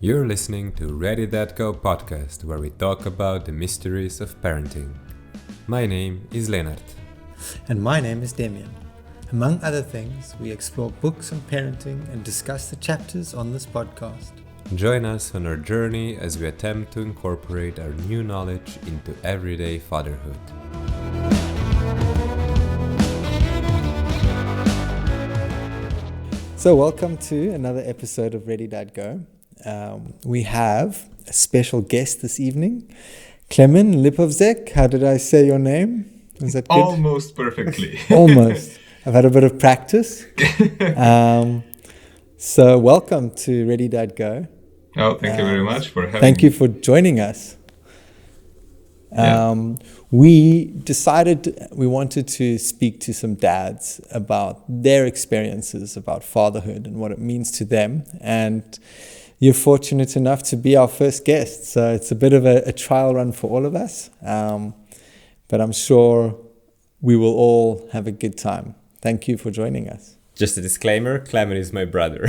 You're listening to Ready That Go podcast, where we talk about the mysteries of parenting. My name is Leonard. And my name is Demian. Among other things, we explore books on parenting and discuss the chapters on this podcast. Join us on our journey as we attempt to incorporate our new knowledge into everyday fatherhood. So welcome to another episode of Ready That Go. We have a special guest this evening, Klemen Lipovšek. How did I say your name? Was that good? Almost perfectly. Almost. I've had a bit of practice. So welcome to Ready That Go. Oh, thank you very much for having Thank me. you for joining us. We decided we wanted to speak to some dads about their experiences about fatherhood and what it means to them. And you're fortunate enough to be our first guest. So it's a bit of a trial run for all of us. But I'm sure we will all have a good time. Thank you for joining us. Just a disclaimer, Klemen is my brother.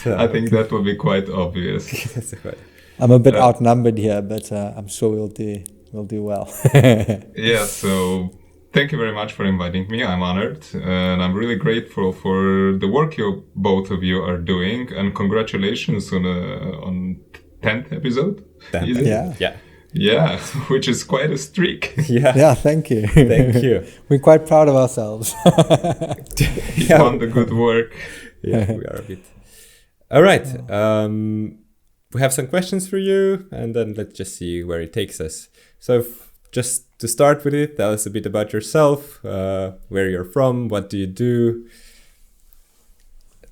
I think that will be quite obvious. I'm a bit outnumbered here, but I'm sure we'll do well. Yeah, so thank you very much for inviting me. I'm honored, and I'm really grateful for the work both of you are doing. And congratulations on 10th episode. Yeah, which is quite a streak. Yeah, thank you. Thank you. We're quite proud of ourselves. Keep on the good work. Yeah, we are a bit. All right. We have some questions for you, and then let's just see where it takes us. So just to start with it, tell us a bit about yourself, where you're from, what do you do,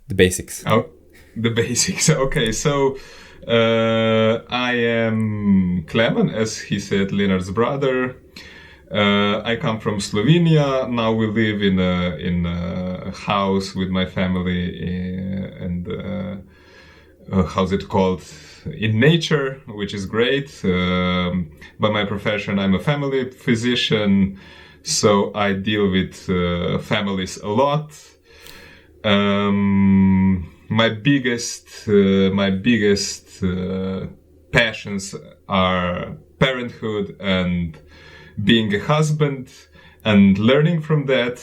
the basics. Oh, the basics. Okay, so I am Klemen, as he said, Leonard's brother. I come from Slovenia. Now we live in a house with my family and how's it called? In nature, which is great. By my profession, I'm a family physician, so I deal with families a lot. My biggest passions are parenthood and being a husband and learning from that,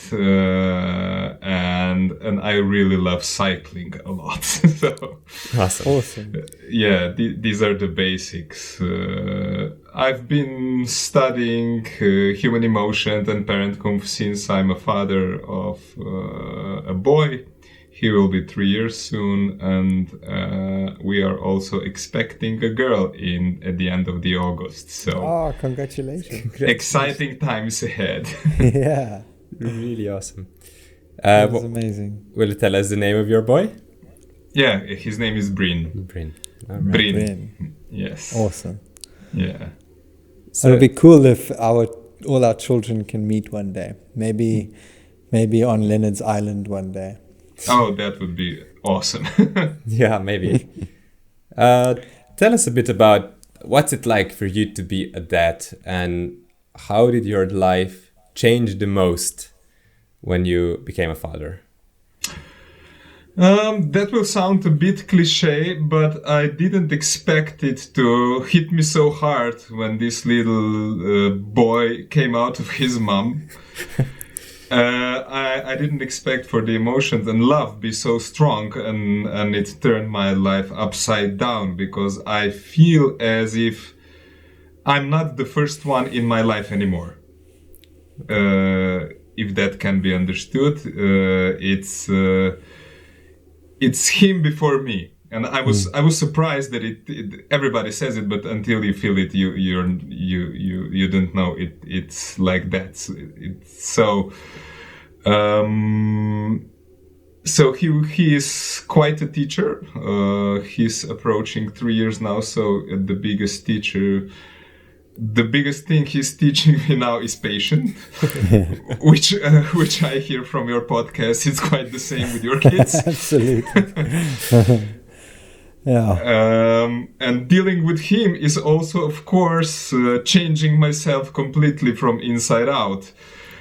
and I really love cycling a lot. So, Awesome. Yeah, these are the basics. I've been studying human emotion and parenthood since I'm a father of a boy. He will be 3 years soon, and we are also expecting a girl at the end of the August. So, congratulations! Exciting times ahead. Yeah, Really awesome. that's amazing. Will you tell us the name of your boy? Yeah, his name is Bryn. Bryn. Bryn. Yes. Awesome. Yeah. So, It would be cool if all our children can meet one day. Maybe on Leonard's Island one day. Oh, that would be awesome. yeah, maybe. Tell us a bit about what's it like for you to be a dad, and how did your life change the most when you became a father? That will sound a bit cliche, but I didn't expect it to hit me so hard when this little boy came out of his mom. I didn't expect for the emotions and love be so strong, and it turned my life upside down, because I feel as if I'm not the first one in my life anymore. If that can be understood, it's him before me, and I was surprised that everybody says it, but until you feel it, you don't know it's like that. So he is quite a teacher. He's approaching 3 years now. So the biggest thing he's teaching me now is patience, which I hear from your podcast. It's quite the same with your kids. Absolutely. Yeah. And dealing with him is also, of course, changing myself completely from inside out.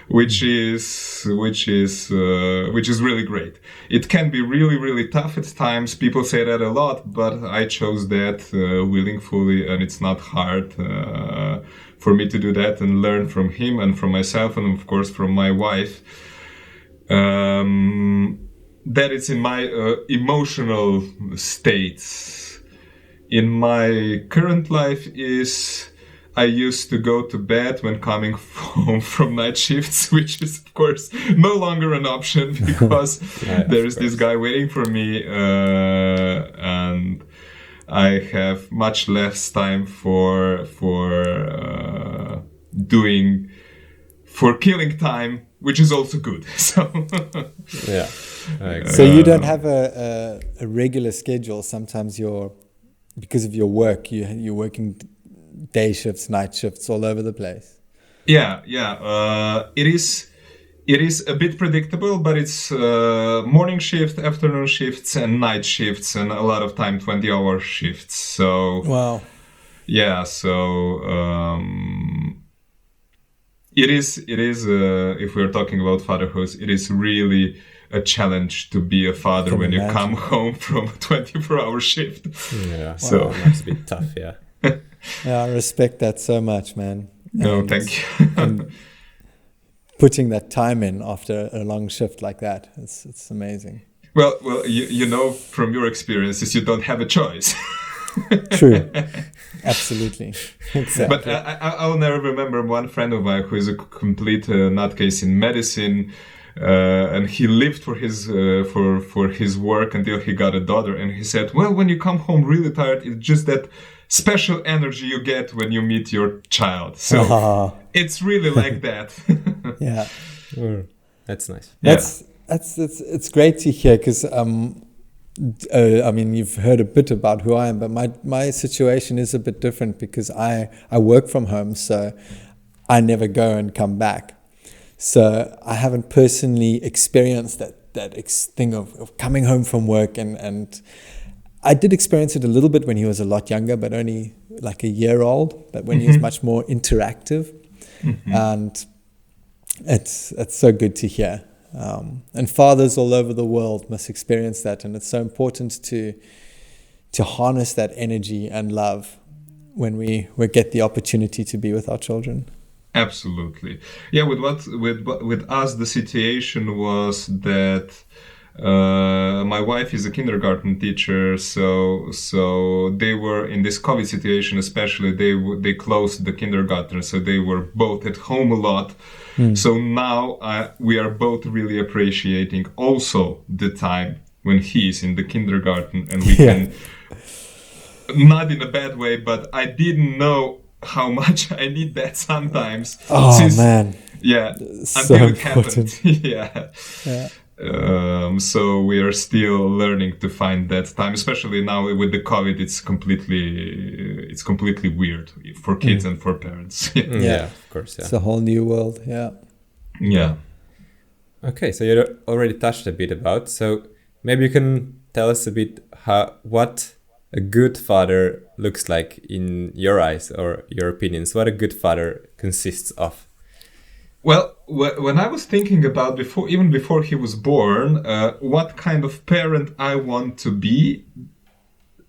which is really great. It can be really, really tough at times. People say that a lot, but I chose that willingly, and it's not hard for me to do that and learn from him and from myself, and of course from my wife. That it's in my emotional states. In my current life is I used to go to bed when coming home from night shifts, which is of course no longer an option because there is this guy waiting for me, and I have much less time for killing time, which is also good. So yeah. So you don't have a regular schedule. Sometimes because of your work, you're working day shifts, night shifts, all over the place. Yeah. It is a bit predictable, but it's morning shift, afternoon shifts, and night shifts, and a lot of time 20-hour shifts. So wow. Yeah. So it is. If we're talking about fatherhood, it is really a challenge to be a father when you come home from a 24-hour shift. Yeah. So it must be tough. Yeah. Yeah, I respect that so much, man. No, thank you. And putting that time in after a long shift like that, it's amazing. Well, you know from your experiences, you don't have a choice. True. Absolutely. Exactly. But I'll never remember one friend of mine who is a complete nutcase in medicine, and he lived for his work until he got a daughter, and he said, well, when you come home really tired, it's just that special energy you get when you meet your child. So it's really like that. Yeah. That's nice. It's great to hear because I mean, you've heard a bit about who I am, but my situation is a bit different because I work from home, so I never go and come back. So I haven't personally experienced that thing of coming home from work, and I did experience it a little bit when he was a lot younger, but only like a year old, but when he was much more interactive. And it's so good to hear. And fathers all over the world must experience that, and it's so important to harness that energy and love when we get the opportunity to be with our children. Absolutely. Yeah, with us the situation was that my wife is a kindergarten teacher, so they were in this COVID situation, especially they closed the kindergarten, so they were both at home a lot. So now we are both really appreciating also the time when he's in the kindergarten, and we can, not in a bad way, but I didn't know how much I need that sometimes. Man. Yeah, so until it important. happened. Yeah. So we are still learning to find that time, especially now with the COVID. It's completely weird for kids and for parents. Yeah, of course. Yeah. It's a whole new world. Yeah. Yeah. Okay, so you already touched a bit about. So maybe you can tell us a bit what a good father looks like in your eyes or your opinions. What a good father consists of. Well, when I was thinking about before he was born, what kind of parent I want to be,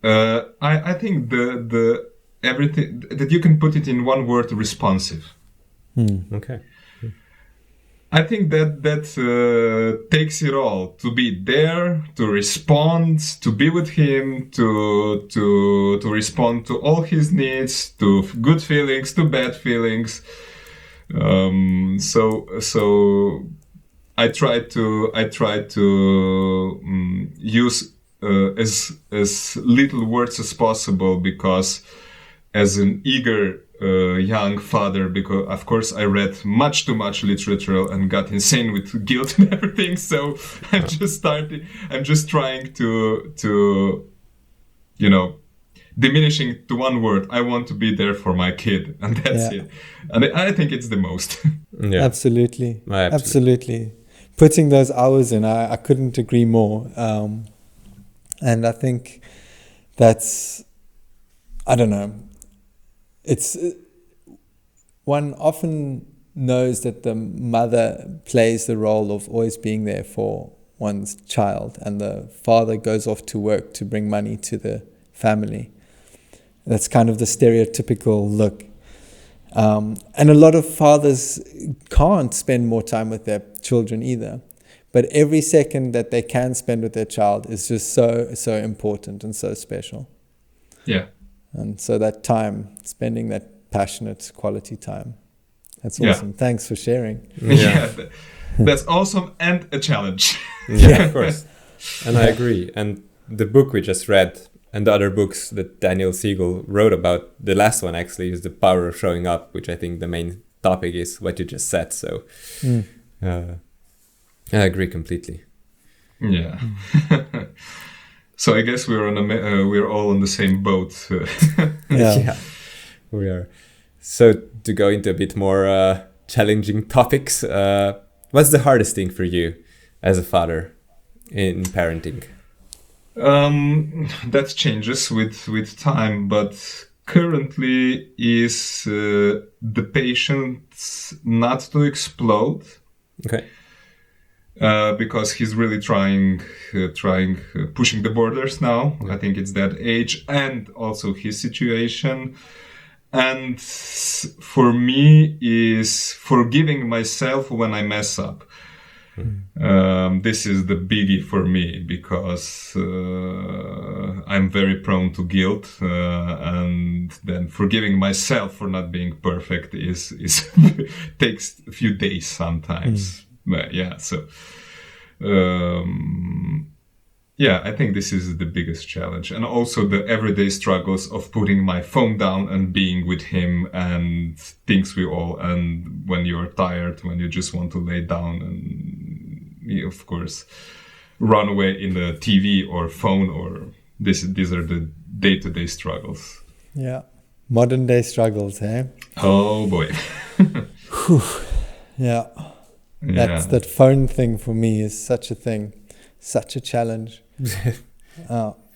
I think the everything that you can put it in one word: responsive. Okay. I think that takes it all. To be there, to respond, to be with him, to respond to all his needs, to good feelings, to bad feelings. So I try to use as little words as possible, because as an eager young father, because of course I read much too much literature and got insane with guilt and everything. So I'm just trying to diminishing to one word. I want to be there for my kid, and that's it. And I think it's the most. Yeah. Absolutely. Absolutely. Putting those hours in, I couldn't agree more. And I think that's, I don't know, it's one often knows that the mother plays the role of always being there for one's child, and the father goes off to work to bring money to the family. That's kind of the stereotypical look. And a lot of fathers can't spend more time with their children either. But every second that they can spend with their child is just so important and so special. Yeah. And so that time, spending that passionate quality time, that's awesome. Thanks for sharing. Yeah. That's awesome and a challenge. Yeah, of course. And I agree. And the book we just read and the other books that Daniel Siegel wrote about, the last one actually is The Power of Showing Up, which I think the main topic is what you just said. So I agree completely. Yeah. So I guess we're all on the same boat. Yeah, we are. So to go into a bit more challenging topics, what's the hardest thing for you as a father in parenting? That changes with time, but currently is the patience not to explode. Okay. Because he's really trying, pushing the borders now. Yeah. I think it's that age and also his situation. And for me is forgiving myself when I mess up. This is the biggie for me because I'm very prone to guilt, and then forgiving myself for not being perfect is takes a few days sometimes. But yeah, so I think this is the biggest challenge, and also the everyday struggles of putting my phone down and being with him, and things and when you're tired, when you just want to lay down and of course run away in the TV or phone, or these are the day-to-day struggles. Yeah, modern day struggles, eh? Oh boy. Yeah. That's that phone thing for me is such a thing, such a challenge.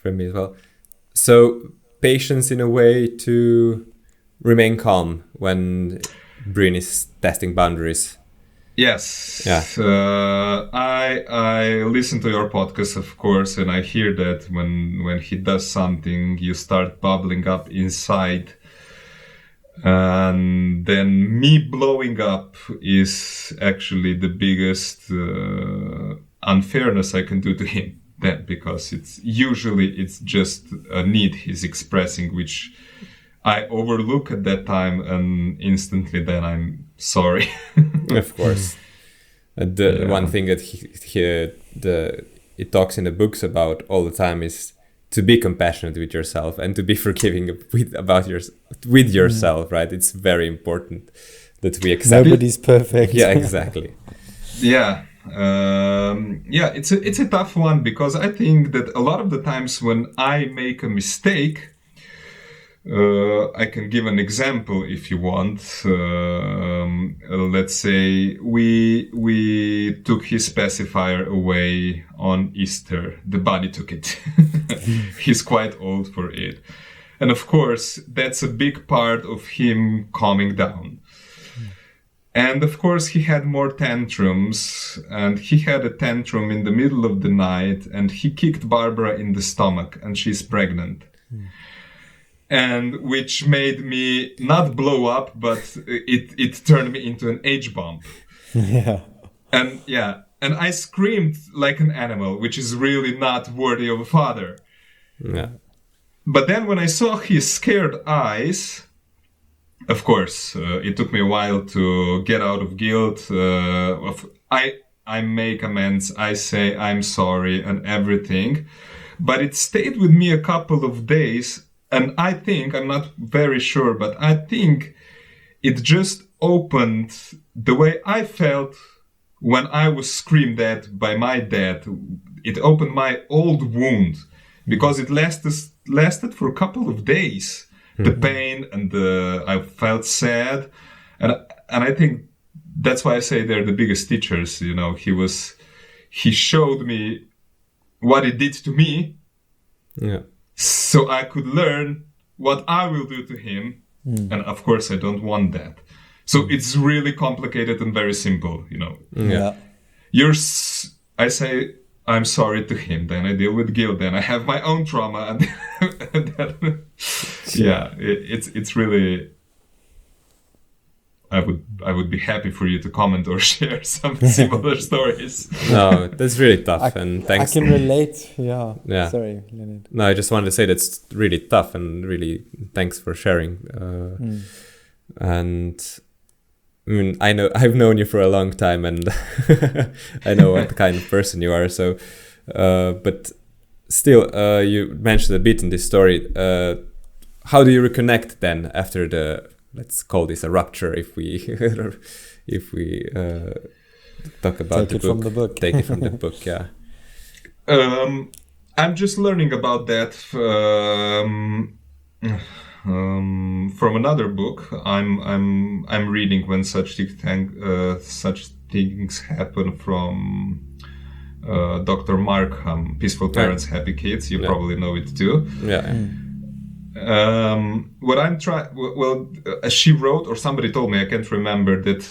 For me as well. So patience in a way to remain calm when Bryn is testing boundaries. Yes. Yeah. I listen to your podcast, of course, and I hear that when he does something, you start bubbling up inside. And then me blowing up is actually the biggest unfairness I can do to him. Then, because it's just a need he's expressing, which I overlook at that time, and instantly then I'm sorry. Of course. One thing that it talks in the books about all the time is to be compassionate with yourself and to be forgiving with yourself, right? It's very important that we accept. Nobody's perfect. Yeah, exactly. Yeah. It's a tough one, because I think that a lot of the times when I make a mistake, I can give an example if you want. Let's say we took his pacifier away on Easter. The body took it. He's quite old for it. And of course, that's a big part of him calming down. And of course, he had more tantrums, and he had a tantrum in the middle of the night, and he kicked Barbara in the stomach, and she's pregnant. And which made me not blow up, but it turned me into an H-bomb. Yeah. And I screamed like an animal, which is really not worthy of a father. Yeah. But then when I saw his scared eyes, of course, it took me a while to get out of guilt. I make amends, I say I'm sorry and everything. But it stayed with me a couple of days. And I think, I'm not very sure, but I think it just opened the way I felt when I was screamed at by my dad. It opened my old wound, because it lasted for a couple of days. The pain and I felt sad. And I think that's why I say they're the biggest teachers. You know, he showed me what it did to me. Yeah. So I could learn what I will do to him. And of course, I don't want that. So it's really complicated and very simple, Yeah. I say I'm sorry to him, then I deal with guilt, then I have my own trauma, and then, it's really. I would be happy for you to comment or share some similar stories. No, that's really tough, and thanks. I can relate. Yeah. Yeah. Sorry, Leonard. No, I just wanted to say that's really tough, and really thanks for sharing. And I mean, I've known you for a long time, and I know what kind of person you are. So, but still, you mentioned a bit in this story. How do you reconnect then after let's call this a rupture, if we talk about Take it from the book. Take it from the book, yeah. I'm just learning about that from another book. I'm reading When Such Things Happen from Dr. Markham, Peaceful Parents, Happy Kids. You probably know it too. Yeah. What I'm trying, as she wrote, or somebody told me, I can't remember, that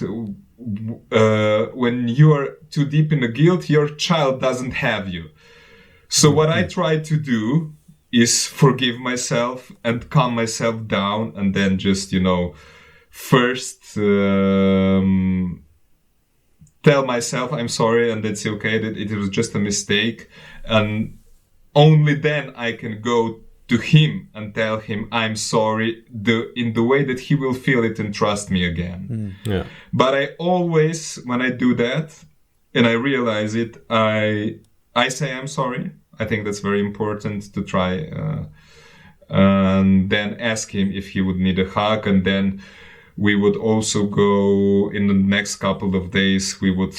when you are too deep in the guilt, your child doesn't have you. So what I try to do is forgive myself and calm myself down, and then just, first tell myself I'm sorry and that's okay, that it was just a mistake, and only then I can go to him and tell him I'm sorry in the way that he will feel it and trust me again. Yeah. But I always, when I do that and I realize it, I say I'm sorry. I think that's very important to try, and then ask him if he would need a hug, and then we would also go in the next couple of days, we would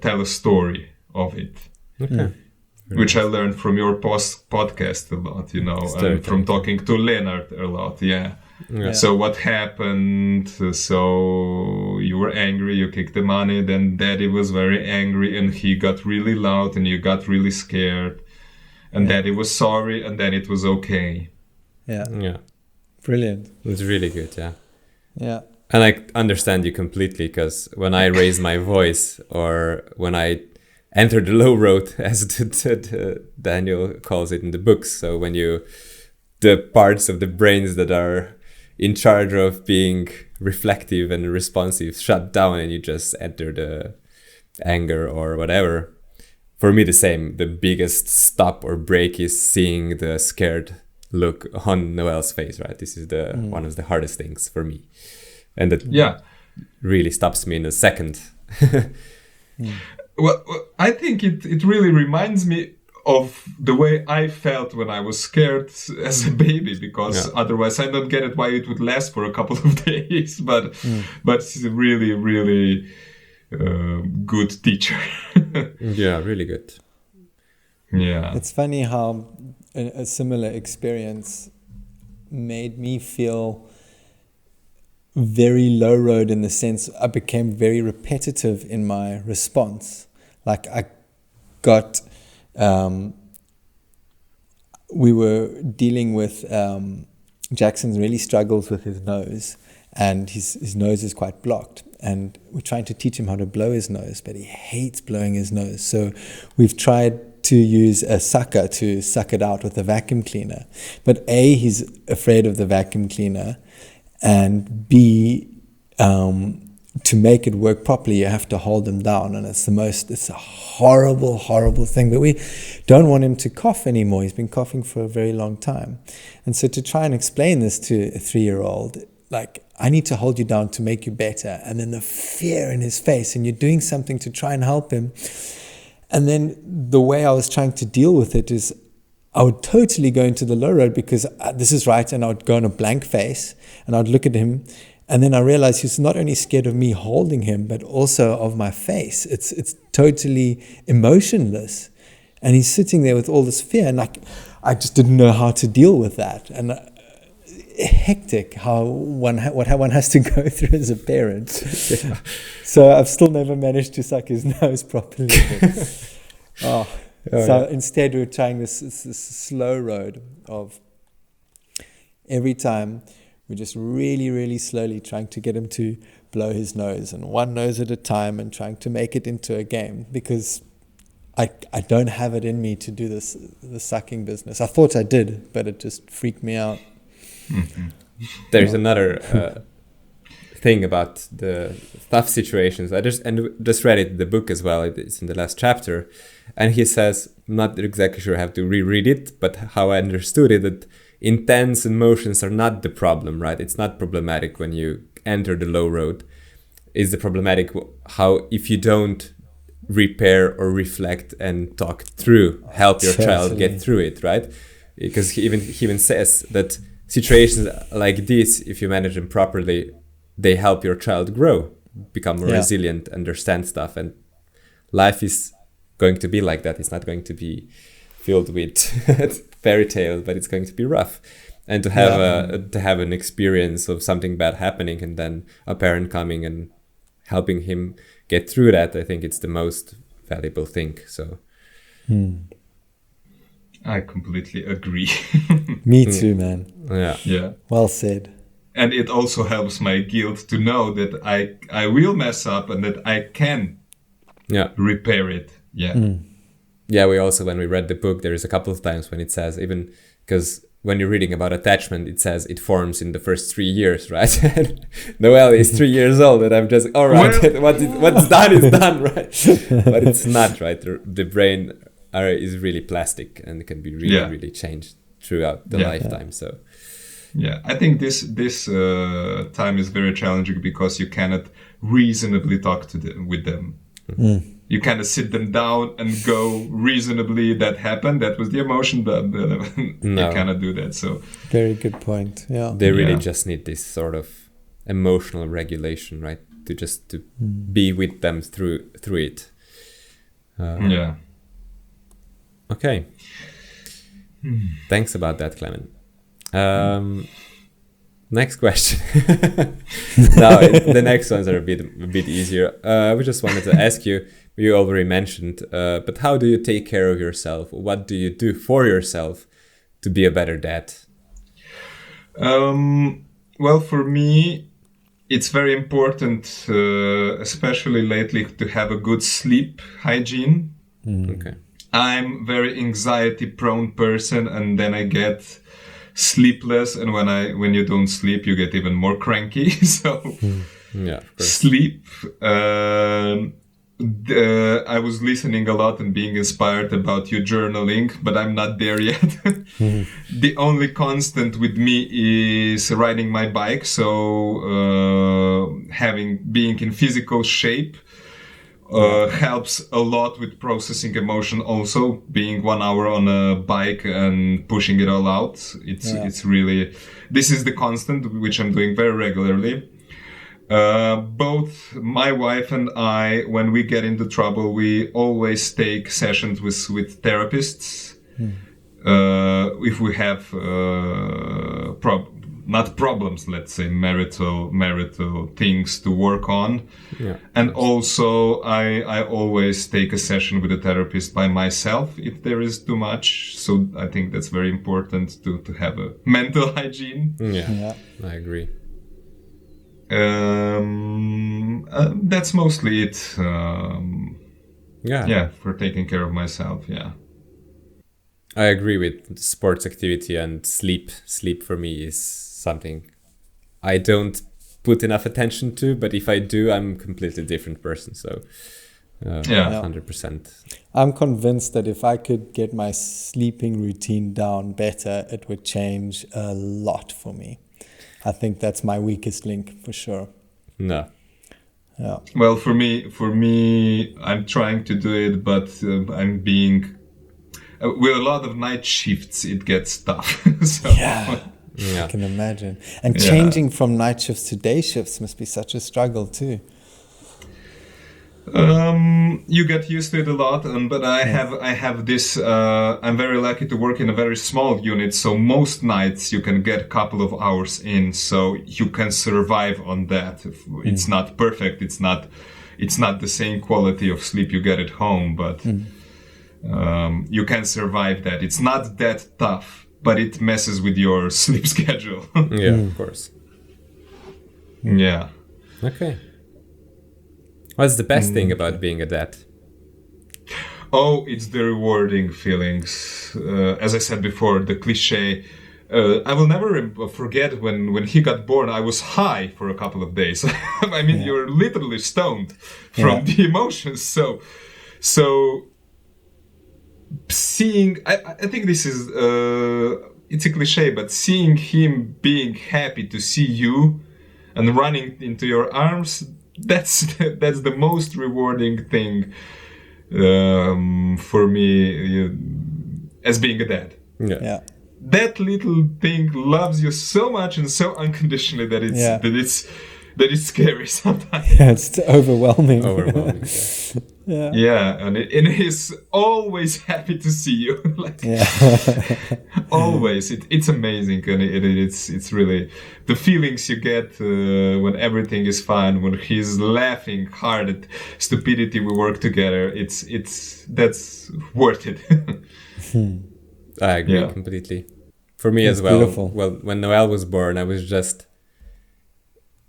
tell a story of it. Okay. Which I learned from your podcast a lot, and from talking to Leonard a lot, yeah. So what happened? So you were angry, you kicked the money, then Daddy was very angry and he got really loud and you got really scared. And Daddy was sorry, and then it was okay. Yeah. Yeah. Brilliant. It's really good, yeah. Yeah. And I understand you completely, because when I raise my voice, or when I enter the low road, as Daniel calls it in the books, so when the parts of the brains that are in charge of being reflective and responsive shut down, and you just enter the anger or whatever. For me, the same. The biggest stop or break is seeing the scared look on Noel's face, right? This is one of the hardest things for me. And that really stops me in a second. Well, I think it really reminds me of the way I felt when I was scared as a baby, because otherwise I don't get it why it would last for a couple of days. But it's a really, really good teacher. Yeah, really good. Yeah. It's funny how a similar experience made me feel very low road, in the sense I became very repetitive in my response. Like I got, we were dealing with, Jackson really struggles with his nose, and his nose is quite blocked. And we're trying to teach him how to blow his nose, but he hates blowing his nose. So we've tried to use a sucker to suck it out with a vacuum cleaner. But A, he's afraid of the vacuum cleaner, and B, to make it work properly, you have to hold him down, and it's a horrible, horrible thing. But we don't want him to cough anymore. He's been coughing for a very long time. And so to try and explain this to a 3-year-old, like, I need to hold you down to make you better. And then the fear in his face, and you're doing something to try and help him. And then the way I was trying to deal with it is I would totally go into the low road, because this is right, and I would go on a blank face, and I'd look at him, and then I realized he's not only scared of me holding him, but also of my face. It's totally emotionless, and he's sitting there with all this fear, and I just didn't know how to deal with that. And hectic how one has to go through as a parent. So I've still never managed to suck his nose properly. Instead we're trying this slow road of every time we're just really, really slowly trying to get him to blow his nose, and one nose at a time, and trying to make it into a game, because I don't have it in me to do the sucking business. I thought I did, but it just freaked me out. Mm-hmm. There's another thing about the tough situations. I just read it in the book as well. It's in the last chapter, and he says, I'm not exactly sure I have to reread it, but how I understood it, that intense emotions are not the problem, right? It's not problematic when you enter the low road. It's the problematic how if you don't repair or reflect and talk through, help your child get through it, right? Because he even says that situations like this, if you manage them properly, they help your child grow, become more resilient, understand stuff, and life is going to be like that. It's not going to be filled with fairy tales, but it's going to be rough. And to have an experience of something bad happening and then a parent coming and helping him get through that, I think it's the most valuable thing. So I completely agree. Me too, man. Yeah. Well said. And it also helps my guilt to know that I will mess up and that I can repair it. Yeah, we also, when we read the book, there is a couple of times when it says, even because when you're reading about attachment, it says it forms in the first 3 years, right? Noelle is 3 years old, and I'm just, all right, what's done is done, right? But it's not, right? The brain is really plastic and can be really, really changed throughout the lifetime. So, yeah, I think this time is very challenging because you cannot reasonably talk with them. You kind of sit them down and go reasonably, that happened, that was the emotion, but you cannot do that. So very good point. Yeah, they really just need this sort of emotional regulation, right? To be with them through it. Okay. Thanks about that, Klemen. Next question. Now the next ones are a bit easier. We just wanted to ask you. You already mentioned, but how do you take care of yourself? What do you do for yourself to be a better dad? Well, for me, it's very important, especially lately, to have a good sleep hygiene. Okay. I'm very anxiety-prone person, and then I get sleepless, and when you don't sleep, you get even more cranky. So, of course. Sleep. I was listening a lot and being inspired about your journaling, but I'm not there yet. The only constant with me is riding my bike. So being in physical shape helps a lot with processing emotion. Also, being 1 hour on a bike and pushing it all out. It's really, this is the constant, which I'm doing very regularly. Both my wife and I, when we get into trouble, we always take sessions with therapists. If we have not problems, let's say marital things to work on. And also I always take a session with a therapist by myself if there is too much. So I think that's very important to have a mental hygiene. I agree. That's mostly it. For taking care of myself. I agree with sports activity and sleep. Sleep for me is something I don't put enough attention to, but if I do, I'm a completely different person. So 100%. I'm convinced that if I could get my sleeping routine down better, it would change a lot for me. I think that's my weakest link for sure. No. Yeah. Well, for me, I'm trying to do it, but I'm being with a lot of night shifts. It gets tough. So. I can imagine. And changing from night shifts to day shifts must be such a struggle too. You get used to it a lot, but I have this. I'm very lucky to work in a very small unit, so most nights you can get a couple of hours in, so you can survive on that. It's not perfect. It's not the same quality of sleep you get at home, but you can survive that. It's not that tough, but it messes with your sleep schedule. Of course. Yeah. Okay. What's the best thing about being a dad? Oh, it's the rewarding feelings. As I said before, the cliche. I will never forget when he got born. I was high for a couple of days. I mean, you're literally stoned from the emotions. So seeing, I think this is, it's a cliche, but seeing him being happy to see you and running into your arms, that's the most rewarding thing for me as being a dad. Yeah. That little thing loves you so much and so unconditionally that it's scary sometimes. Yeah, it's overwhelming. Overwhelming. Yeah, and he's always happy to see you. Always. It's amazing, and it's really the feelings you get when everything is fine, when he's laughing hard at stupidity we work together. That's worth it. I agree completely. For me as well. Beautiful. Well, when Noelle was born, I was just,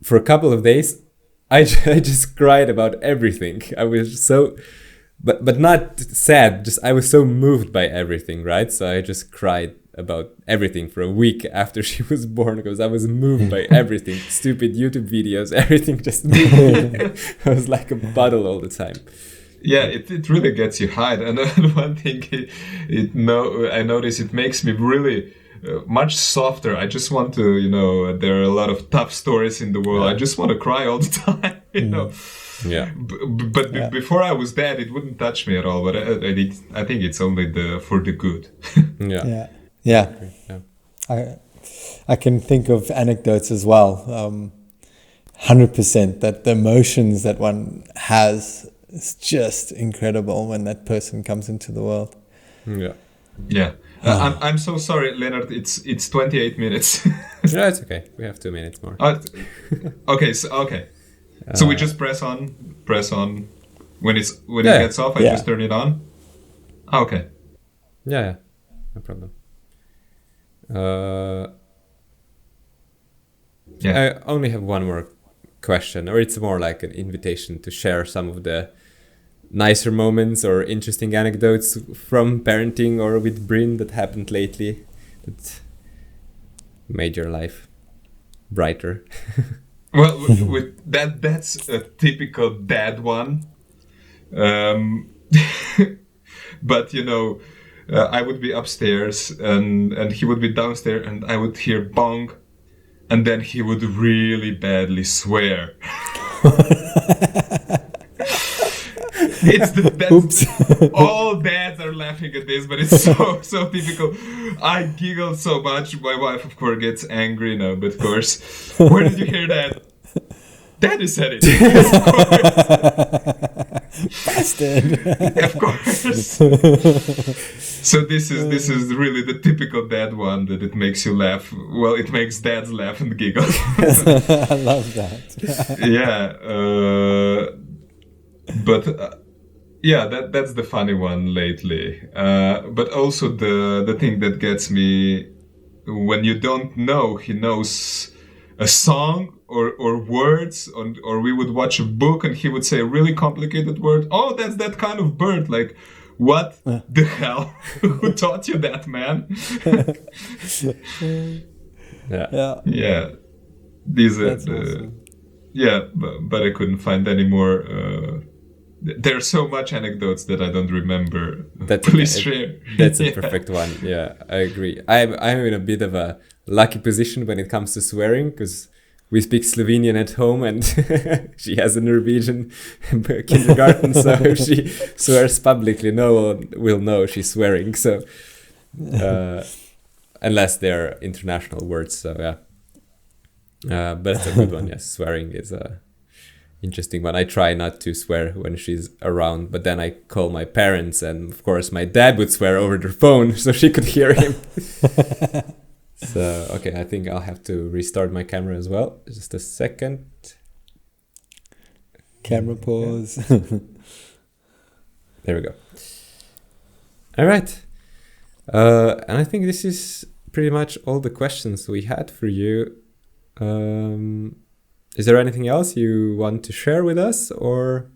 for a couple of days, I just cried about everything. I was so, but not sad. Just I was so moved by everything, right? So I just cried about everything for a week after she was born because I was moved by everything. Stupid YouTube videos, everything just moved me. I was like a puddle all the time. Yeah, it really gets you high. And one thing I notice it makes me really much softer. I just want to, there are a lot of tough stories in the world. I just want to cry all the time, know. Yeah. But before I was dead, it wouldn't touch me at all. But I think it's only for the good. Yeah. I can think of anecdotes as well. 100% that the emotions that one has is just incredible when that person comes into the world. Yeah. I'm so sorry, Leonard. It's 28 minutes. No, it's okay. We have 2 minutes more. Okay. So we just press on. When it gets off, I just turn it on. Okay. Yeah. No problem. I only have one more question, or it's more like an invitation to share some of the nicer moments or interesting anecdotes from parenting or with Bryn that happened lately that made your life brighter. Well, with that's a typical dad one. But I would be upstairs and he would be downstairs and I would hear bong, and then he would really badly swear. Oops. All dads are laughing at this, but it's so typical. I giggle so much. My wife, of course, gets angry now. But of course, where did you hear that? Daddy said it. Bastard. Of course. So this is really the typical dad one that it makes you laugh. Well, it makes dads laugh and giggle. I love that. That's the funny one lately. But also the thing that gets me when you don't know he knows a song or words, or we would watch a book and he would say a really complicated word. Oh, that's that kind of bird. Like, what the hell? Who taught you that, man? Yeah. These are awesome. But I couldn't find any more. There's so much anecdotes that I don't remember. Please share. That's a perfect one. Yeah, I agree. I'm in a bit of a lucky position when it comes to swearing because we speak Slovenian at home and she has a Norwegian kindergarten. So if she swears publicly, no one will know she's swearing. So unless they're international words. So yeah. But it's a good one. Yes, swearing is a interesting one. I try not to swear when she's around, but then I call my parents, and of course my dad would swear over the phone so she could hear him. So, okay, I think I'll have to restart my camera as well. Just a second. Camera pause. There we go. All right. And I think this is pretty much all the questions we had for you. Is there anything else you want to share with us, or?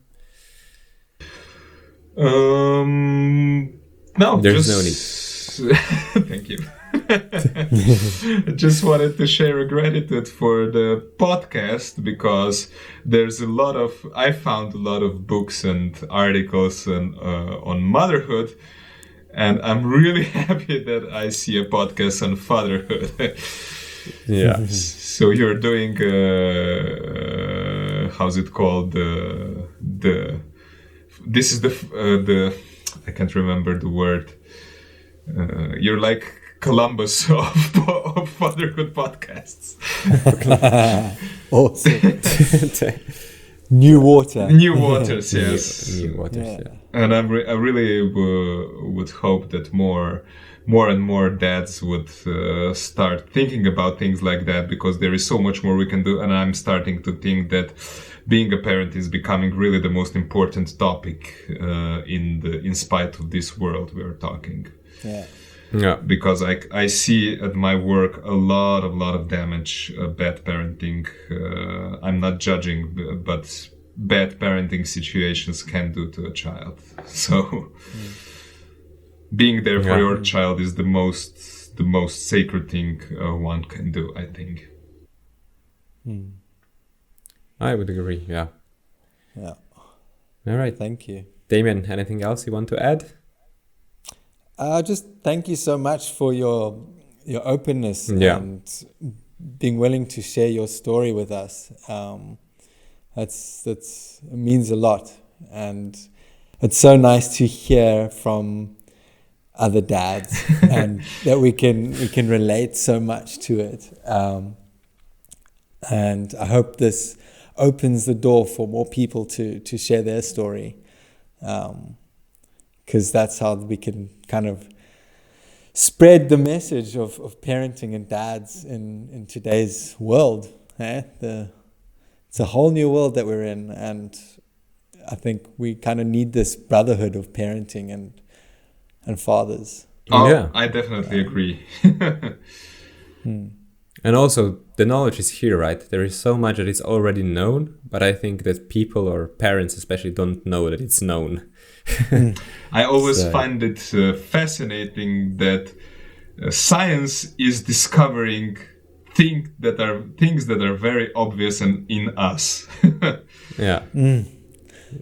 No, There's no need. Thank you. I just wanted to share a gratitude for the podcast, because I found a lot of books and articles on motherhood, and I'm really happy that I see a podcast on fatherhood. Yeah. So you're doing how's it called, this is the I can't remember the word. You're like Columbus of fatherhood podcasts. Awesome. New water. New waters, yes. New waters, yeah. And I really would hope that more and more dads would start thinking about things like that, because there is so much more we can do. And I'm starting to think that being a parent is becoming really the most important topic in spite of this world we are talking. Yeah. Because I see at my work a lot of damage, bad parenting. I'm not judging, but bad parenting situations can do to a child. So being there for your child is the most sacred thing one can do, I think. I would agree. Yeah. Yeah. All right. Thank you. Damien, anything else you want to add? Just thank you so much for your openness and being willing to share your story with us. That's it means a lot, and it's so nice to hear from other dads and that we can relate so much to it. And I hope this opens the door for more people to share their story. Because that's how we can kind of spread the message of parenting and dads in today's world. It's a whole new world that we're in, and I think we kind of need this brotherhood of parenting and fathers. Oh, yeah. I definitely agree. And also, the knowledge is here, right? There is so much that is already known, but I think that people, or parents especially, don't know that it's known. I always find it fascinating that science is discovering things that are very obvious and in us. Yeah.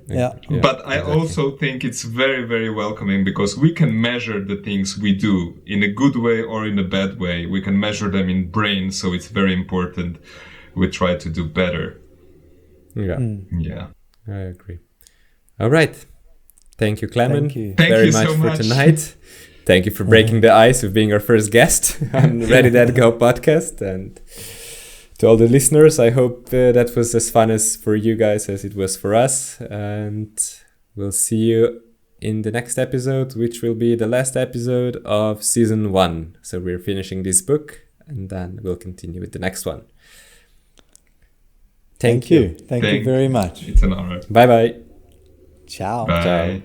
Yeah. But I also think it's very, very welcoming, because we can measure the things we do in a good way or in a bad way. We can measure them in brain, so it's very important we try to do better. Yeah. Yeah. I agree. All right. Thank you, Klemen. Thank you. Very Thank you much so for much. tonight. Thank you for breaking the ice with being our first guest on Ready Dad Go podcast. And to all the listeners, I hope that was as fun as for you guys as it was for us. And we'll see you in the next episode, which will be the last episode of season 1. So we're finishing this book, and then we'll continue with the next one. Thank you. Thank you very much. It's an honor. Bye-bye. Ciao. Bye. Ciao.